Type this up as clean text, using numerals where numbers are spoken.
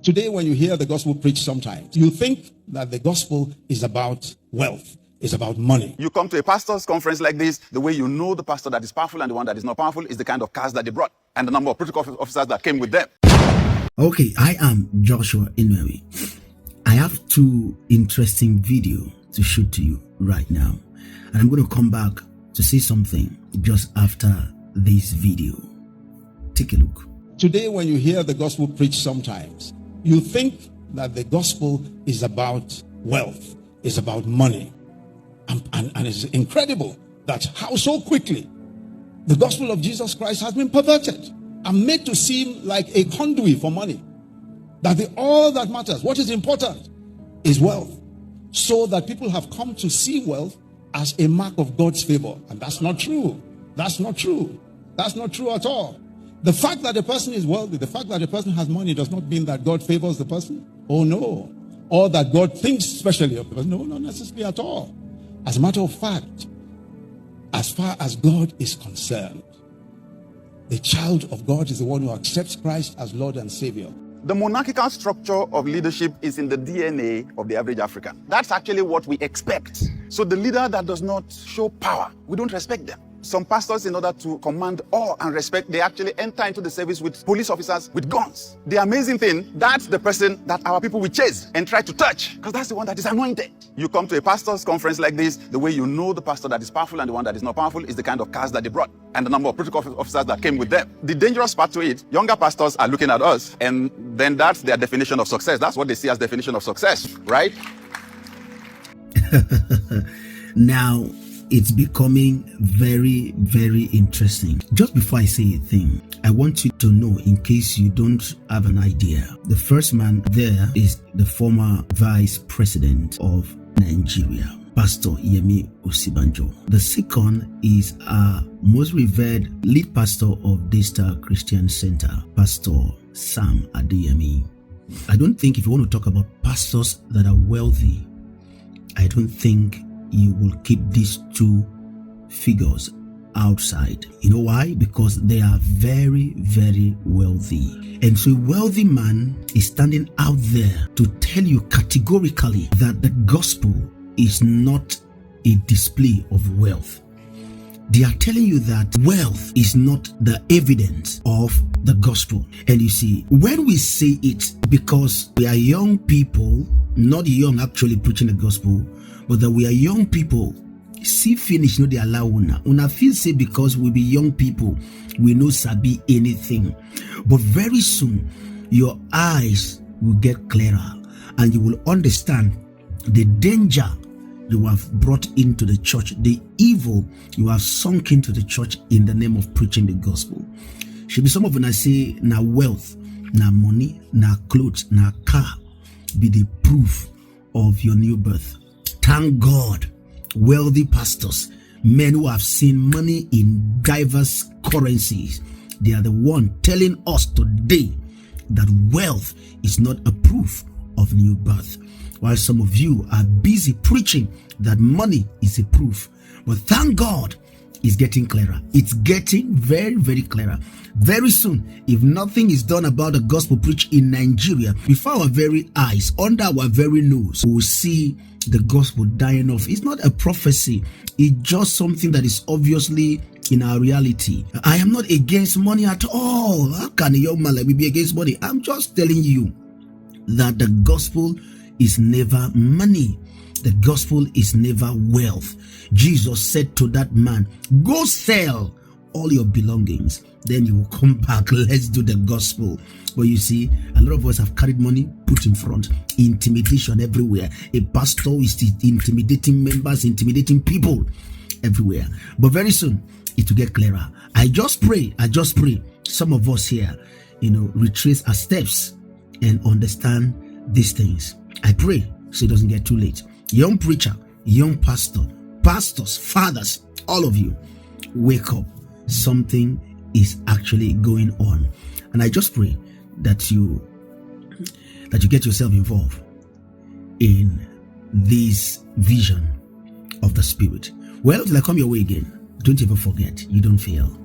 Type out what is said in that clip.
Today, when you hear the gospel preached sometimes, you think that the gospel is about wealth, is about money. You come to a pastor's conference like this, the way you know the pastor that is powerful and the one that is not powerful is the kind of cars that they brought and the number of protocol officers that came with them. Okay, I am Joshua Yemi. I have two interesting videos to shoot to you right now. And I'm going to come back to say something just after this video. Take a look. Today, when you hear the gospel preached sometimes, you think that the gospel is about wealth, is about money. And it's incredible that how so quickly the gospel of Jesus Christ has been perverted and made to seem like a conduit for money. That all that matters, what is important, is wealth. So that people have come to see wealth as a mark of God's favor. And that's not true. That's not true. That's not true at all. The fact that the person is wealthy, the fact that the person has money does not mean that God favors the person. Oh no. Or that God thinks specially of the person. No, not necessarily at all. As a matter of fact, as far as God is concerned, the child of God is the one who accepts Christ as Lord and Savior. The monarchical structure of leadership is in the DNA of the average African. That's actually what we expect. So the leader that does not show power, we don't respect them. Some pastors, in order to command awe and respect, they actually enter into the service with police officers with guns. The amazing thing, that's the person that our people will chase and try to touch, because that's the one that is anointed. You come to a pastor's conference like this, the way you know the pastor that is powerful and the one that is not powerful is the kind of cars that they brought and the number of protocol officers that came with them. The dangerous part to it, younger pastors are looking at us, and then that's their definition of success. That's what they see as definition of success, right? Now, it's becoming very, very interesting. Just before I say a thing, I want you to know, in case you don't have an idea, the first man there is the former vice president of Nigeria, Pastor Yemi Osinbajo. The second is our most revered lead pastor of Daystar Christian Center, Pastor Sam Adeyemi. I don't think if you want to talk about pastors that are wealthy, I don't think you will keep these two figures outside. You know why? Because they are very, very wealthy. And so a wealthy man is standing out there to tell you categorically that the gospel is not a display of wealth. They are telling you that wealth is not the evidence of the gospel. And you see, when we say it, because we are young people, not young actually preaching the gospel, but that we are young people, see finish, no, they allow una feel say because we be young people, we no sabi anything. But very soon, your eyes will get clearer and you will understand the danger you have brought into the church, the evil you have sunk into the church in the name of preaching the gospel. Should be some of them say, na wealth, na money, na clothes, na car be the proof of your new birth. Thank God, wealthy pastors, men who have seen money in diverse currencies, they are the one telling us today that wealth is not a proof of new birth. While some of you are busy preaching that money is a proof. But thank God, it's getting clearer. It's getting very, very clearer. Very soon, if nothing is done about the gospel preached in Nigeria, before our very eyes, under our very nose, we will see the gospel dying off. It's not a prophecy. It's just something that is obviously in our reality. I am not against money at all. How can a young man like me be against money? I'm just telling you that the gospel is never money. The gospel is never wealth. Jesus said to that man, go sell all your belongings, then you will come back. Let's do the gospel. But you see, a lot of us have carried money put in front. Intimidation everywhere. A pastor is intimidating members, intimidating people everywhere. But very soon it will get clearer. I just pray some of us here, retrace our steps and understand these things. I pray so it doesn't get too late. Young preacher, young pastor, pastors, fathers, all of you, wake up. Something is actually going on. And I just pray that you get yourself involved in this vision of the Spirit. Well, till I come your way again, don't ever forget, you don't fail.